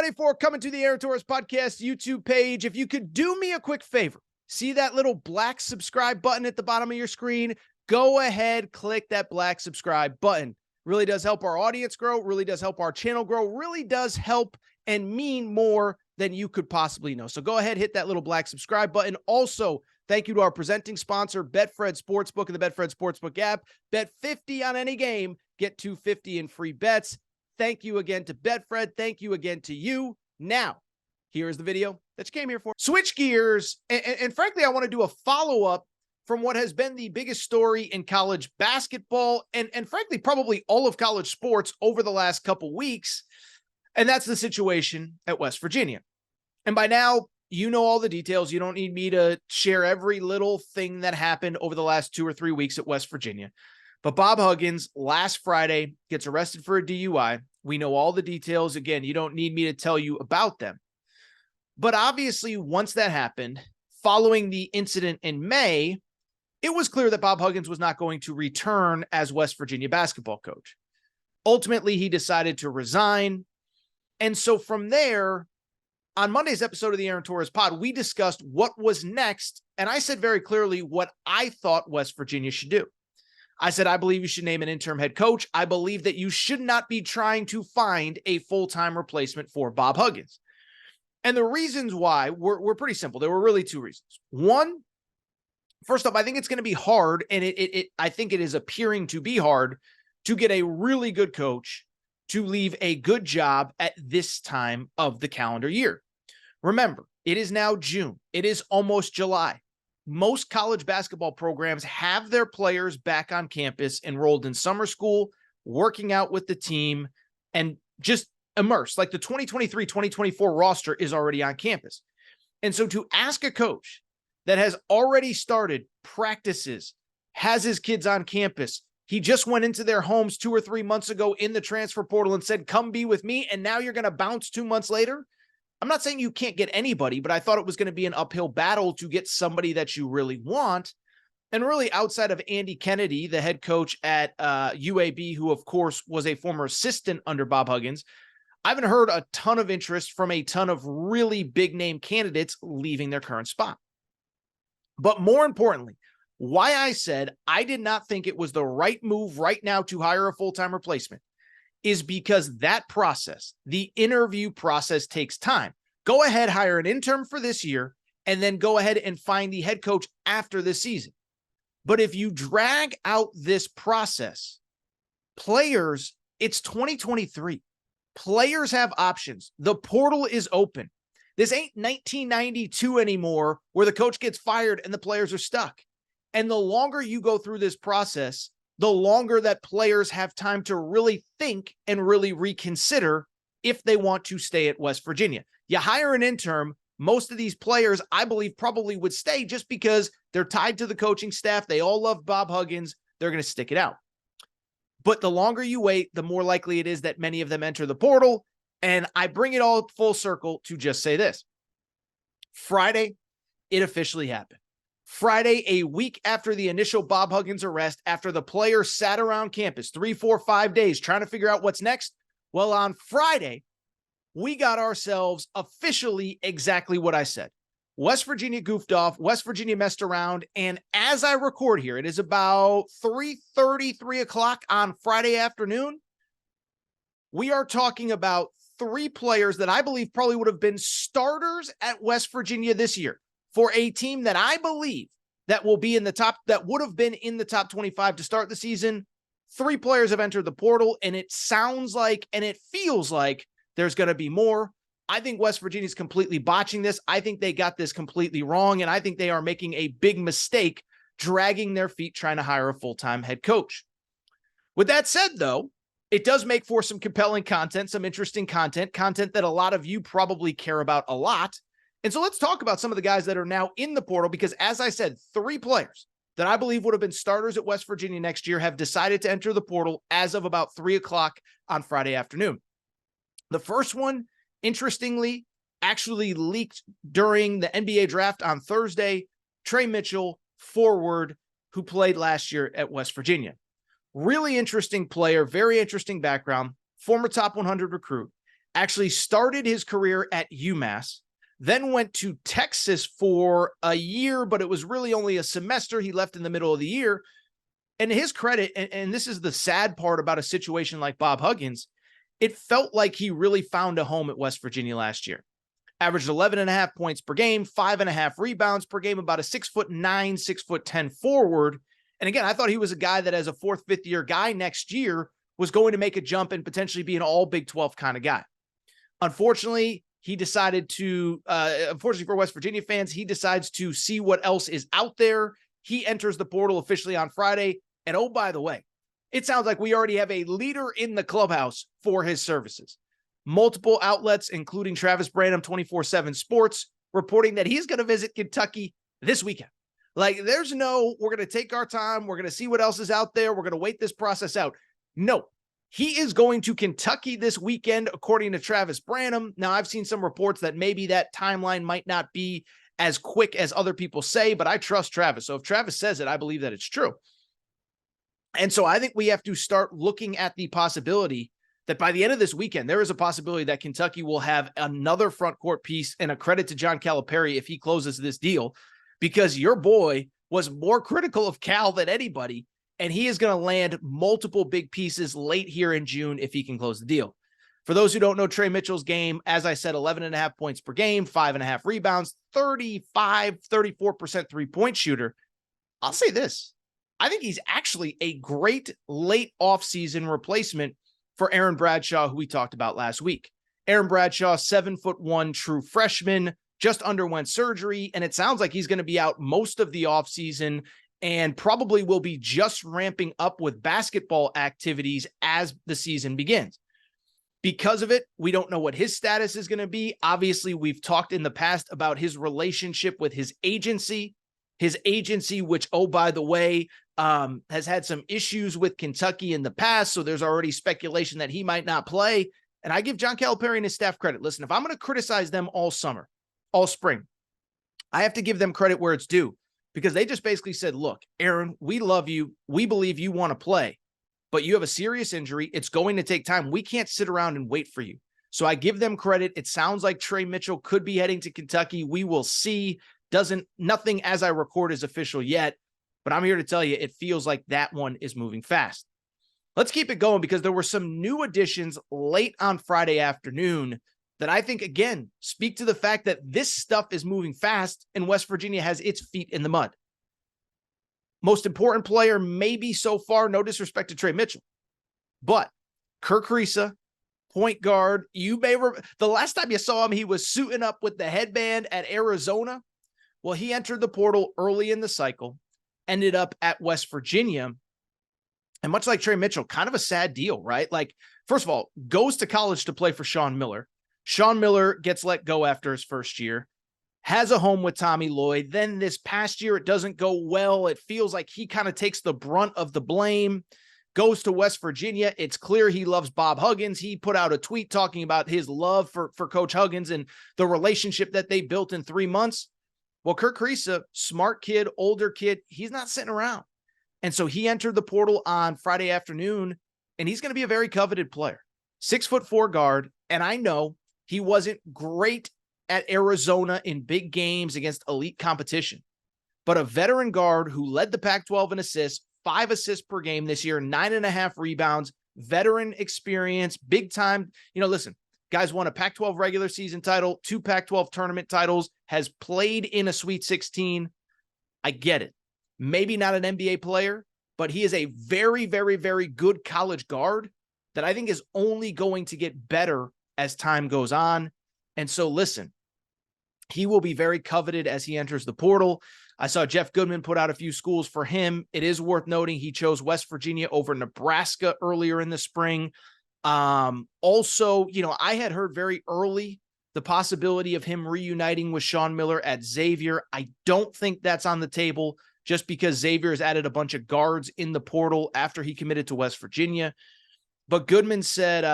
2024 coming to the Aaron Torres Podcast YouTube page. If you could do me a quick favor, see that little black subscribe button at the bottom of your screen? Go ahead, click that black subscribe button. Really does help our audience grow, really does help our channel grow, really does help and mean more than you could possibly know. So go ahead, hit that little black subscribe button. Also, thank you to our presenting sponsor, Betfred Sportsbook and the Betfred Sportsbook app. Bet 50 on any game, get $250 in free bets. Thank you again to Betfred. Thank you again to you. Now, here's the video that you came here for. Switch gears, and frankly, I want to do a follow-up from what has been the biggest story in college basketball and frankly, probably all of college sports over the last couple weeks, and that's the situation at West Virginia. And by now, you know all the details. You don't need me to share every little thing that happened over the last 2 or 3 weeks at West Virginia. But Bob Huggins, last Friday, gets arrested for a DUI. We know all the details. Again, you don't need me to tell you about them. But obviously, once that happened, following the incident in May, it was clear that Bob Huggins was not going to return as West Virginia basketball coach. Ultimately, he decided to resign. And so from there, on Monday's episode of the Aaron Torres Pod, we discussed what was next. And I said very clearly what I thought West Virginia should do. I said, I believe you should name an interim head coach. I believe that you should not be trying to find a full-time replacement for Bob Huggins. And the reasons why were pretty simple. There were really 2 reasons. One, first off, I think it's going to be hard, and I think it is appearing to be hard to get a really good coach to leave a good job at this time of the calendar year. Remember, it is now June. It is almost July. Most college basketball programs have their players back on campus, enrolled in summer school, working out with the team, and just immersed. Like the 2023-2024 roster is already on campus. And so to ask a coach that has already started practices, has his kids on campus, he just went into their homes 2 or 3 months ago in the transfer portal and said, come be with me, and now you're going to bounce 2 months later? I'm not saying you can't get anybody, but I thought it was going to be an uphill battle to get somebody that you really want. And really, outside of Andy Kennedy, the head coach at UAB, who, of course, was a former assistant under Bob Huggins, I haven't heard a ton of interest from a ton of really big-name candidates leaving their current spot. But more importantly, why I said I did not think it was the right move right now to hire a full-time replacement is because that process, the interview process, takes time. Go ahead, hire an intern for this year, and then go ahead and find the head coach after this season. But if you drag out this process, players, it's 2023. Players have options. The portal is open. This ain't 1992 anymore where the coach gets fired and the players are stuck. And the longer you go through this process, the longer that players have time to really think and really reconsider if they want to stay at West Virginia. You hire an intern, most of these players, I believe, probably would stay just because they're tied to the coaching staff. They all love Bob Huggins. They're going to stick it out. But the longer you wait, the more likely it is that many of them enter the portal. And I bring it all full circle to just say this. Friday, it officially happened. Friday, a week after the initial Bob Huggins arrest, after the players sat around campus 3, 4, 5 days trying to figure out what's next. Well, on Friday, we got ourselves officially exactly what I said. West Virginia goofed off. West Virginia messed around. And as I record here, it is about 3:30, 3 o'clock on Friday afternoon. We are talking about 3 players that I believe probably would have been starters at West Virginia this year for a team that I believe that will be in the top, that would have been in the top 25 to start the season. 3 players have entered the portal, and it sounds like, and it feels like there's going to be more. I think West Virginia is completely botching this. I think they got this completely wrong, and I think they are making a big mistake dragging their feet trying to hire a full-time head coach. With that said, though, it does make for some compelling content, some interesting content that a lot of you probably care about a lot. And so let's talk about some of the guys that are now in the portal, because as I said, 3 players that I believe would have been starters at West Virginia next year have decided to enter the portal as of about 3 o'clock on Friday afternoon. The first one, interestingly, actually leaked during the NBA draft on Thursday. Trey Mitchell, forward, who played last year at West Virginia. Really interesting player, very interesting background, former top 100 recruit. actually started his career at UMass, then went to Texas for a year, but it was really only a semester. He left in the middle of the year. And to his credit, and this is the sad part about a situation like Bob Huggins, it felt like he really found a home at West Virginia last year. Averaged 11.5 points per game, 5.5 rebounds per game, about a 6'9", 6'10" forward. And again, I thought he was a guy that as a fourth, fifth year guy next year was going to make a jump and potentially be an all Big 12 kind of guy. Unfortunately, he decided to, unfortunately for West Virginia fans, he decides to see what else is out there. He enters the portal officially on Friday. And oh, by the way, it sounds like we already have a leader in the clubhouse for his services. Multiple outlets, including Travis Branham, 24/7 Sports, reporting that he's going to visit Kentucky this weekend. Like, there's no, we're going to take our time. We're going to see what else is out there. We're going to wait this process out. No, he is going to Kentucky this weekend, according to Travis Branham. Now, I've seen some reports that maybe that timeline might not be as quick as other people say, but I trust Travis. So if Travis says it, I believe that it's true. And so I think we have to start looking at the possibility that by the end of this weekend, there is a possibility that Kentucky will have another front court piece, and a credit to John Calipari if he closes this deal, because your boy was more critical of Cal than anybody, and he is going to land multiple big pieces late here in June if he can close the deal. For those who don't know Trey Mitchell's game, as I said, 11.5 points per game, 5.5 rebounds, 34% three-point shooter. I'll say this. I think he's actually a great late offseason replacement for Aaron Bradshaw, who we talked about last week. Aaron Bradshaw, 7'1" true freshman, just underwent surgery, and it sounds like he's going to be out most of the offseason and probably will be just ramping up with basketball activities as the season begins. Because of it, we don't know what his status is going to be. Obviously, we've talked in the past about his relationship with his agency, which, oh, by the way, has had some issues with Kentucky in the past. So there's already speculation that he might not play. And I give John Calipari and his staff credit. Listen, if I'm going to criticize them all summer, all spring, I have to give them credit where it's due, because they just basically said, look, Aaron, we love you. We believe you want to play, but you have a serious injury. It's going to take time. We can't sit around and wait for you. So I give them credit. It sounds like Trey Mitchell could be heading to Kentucky. We will see. Nothing as I record is official yet, but I'm here to tell you, it feels like that one is moving fast. Let's keep it going, because there were some new additions late on Friday afternoon that I think, again, speak to the fact that this stuff is moving fast and West Virginia has its feet in the mud. Most important player maybe so far, no disrespect to Trey Mitchell, but Kirk Risa, point guard. The last time you saw him, he was suiting up with the headband at Arizona. Well, he entered the portal early in the cycle, ended up at West Virginia. And much like Trey Mitchell, kind of a sad deal, right? Like, first of all, goes to college to play for Sean Miller. Sean Miller gets let go after his first year, has a home with Tommy Lloyd. Then this past year, it doesn't go well. It feels like he kind of takes the brunt of the blame, goes to West Virginia. It's clear he loves Bob Huggins. He put out a tweet talking about his love for Coach Huggins and the relationship that they built in 3 months. Well, Kirk Risa, smart kid, older kid, he's not sitting around. And so he entered the portal on Friday afternoon, and he's going to be a very coveted player. 6'4" guard. And I know he wasn't great at Arizona in big games against elite competition, but a veteran guard who led the Pac-12 in assists, 5 assists per game this year, 9.5 rebounds, veteran experience, big time. Listen, guys won a Pac-12 regular season title, 2 Pac-12 tournament titles, has played in a Sweet 16. I get it. Maybe not an NBA player, but he is a very, very, very good college guard that I think is only going to get better as time goes on. And so listen, he will be very coveted as he enters the portal. I saw Jeff Goodman put out a few schools for him. It is worth noting he chose West Virginia over Nebraska earlier in the spring. Also, I had heard very early the possibility of him reuniting with Sean Miller at Xavier. I don't think that's on the table, just because Xavier has added a bunch of guards in the portal after he committed to West Virginia. But Goodman said,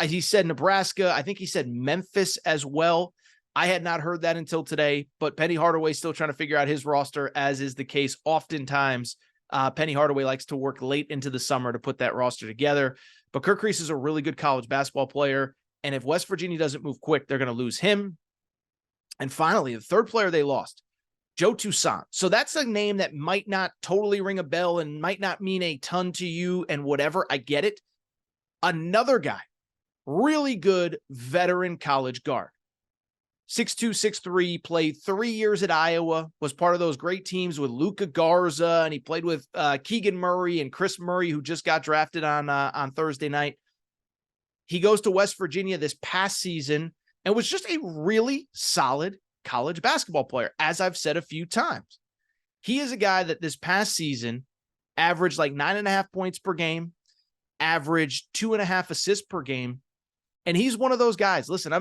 he said Nebraska. I think he said Memphis as well. I had not heard that until today, but Penny Hardaway still trying to figure out his roster, as is the case oftentimes. Penny Hardaway likes to work late into the summer to put that roster together. But Kirk Reese is a really good college basketball player. And if West Virginia doesn't move quick, they're going to lose him. And finally, the third player they lost, Joe Toussaint. So that's a name that might not totally ring a bell and might not mean a ton to you and whatever. I get it. Another guy, really good veteran college guard. 6'2", 6'3", played 3 years at Iowa, was part of those great teams with Luka Garza, and he played with Keegan Murray and Chris Murray, who just got drafted on Thursday night. He goes to West Virginia this past season and was just a really solid college basketball player, as I've said a few times. He is a guy that this past season averaged like 9.5 points per game, averaged 2.5 assists per game. And he's one of those guys. Listen,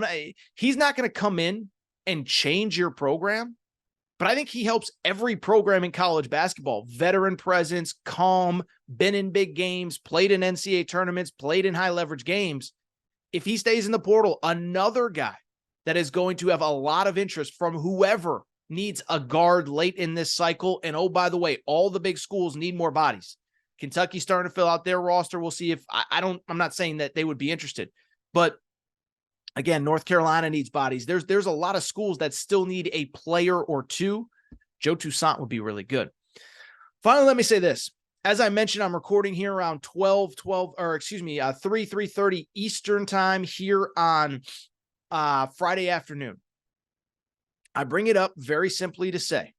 he's not going to come in and change your program, but I think he helps every program in college basketball. Veteran presence, calm, been in big games, played in NCAA tournaments, played in high leverage games. If he stays in the portal, another guy that is going to have a lot of interest from whoever needs a guard late in this cycle. And oh, by the way, all the big schools need more bodies. Kentucky's starting to fill out their roster. We'll see if I'm not saying that they would be interested. But again, North Carolina needs bodies. There's a lot of schools that still need a player or two. Joe Toussaint would be really good. Finally, let me say this. As I mentioned, I'm recording here around 3:30 Eastern time here on Friday afternoon. I bring it up very simply to say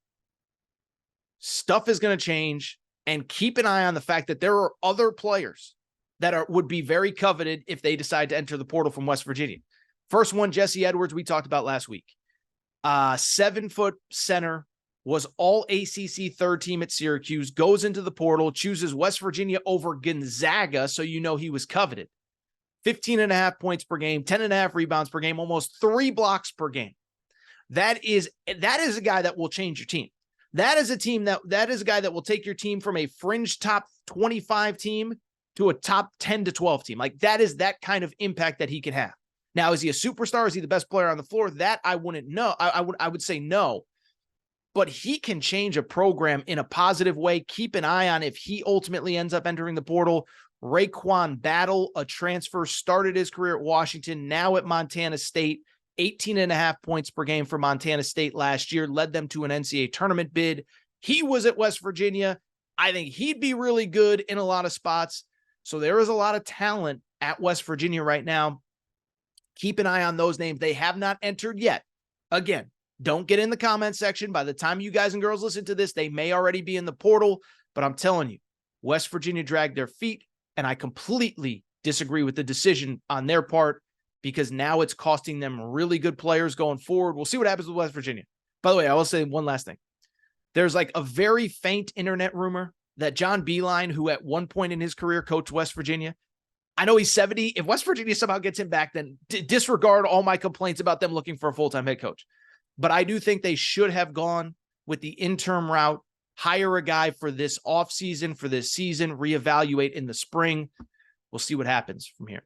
stuff is going to change, and keep an eye on the fact that there are other players that would be very coveted if they decide to enter the portal from West Virginia. First one, Jesse Edwards, we talked about last week. 7-foot center, was all ACC third team at Syracuse, goes into the portal, chooses West Virginia over Gonzaga, so you know he was coveted. 15.5 points per game, 10.5 rebounds per game, almost 3 blocks per game. That is a guy that will change your team. That is a guy that will take your team from a fringe top 25 team to a top 10 to 12 team. Like, that is that kind of impact that he can have. Now, is he a superstar? Is he the best player on the floor? That I wouldn't know. I would say no. But he can change a program in a positive way. Keep an eye on if he ultimately ends up entering the portal. Raekwon Battle, a transfer, started his career at Washington, now at Montana State. 18.5 points per game for Montana State last year, led them to an NCAA tournament bid. He was at West Virginia. I think he'd be really good in a lot of spots. So there is a lot of talent at West Virginia right now. Keep an eye on those names. They have not entered yet. Again, don't get in the comment section. By the time you guys and girls listen to this, they may already be in the portal. But I'm telling you, West Virginia dragged their feet, and I completely disagree with the decision on their part, because now it's costing them really good players going forward. We'll see what happens with West Virginia. By the way, I will say one last thing. There's like a very faint internet rumor that John Beilein, who at one point in his career coached West Virginia, I know he's 70. If West Virginia somehow gets him back, then disregard all my complaints about them looking for a full-time head coach. But I do think they should have gone with the interim route, hire a guy for this offseason, for this season, reevaluate in the spring. We'll see what happens from here.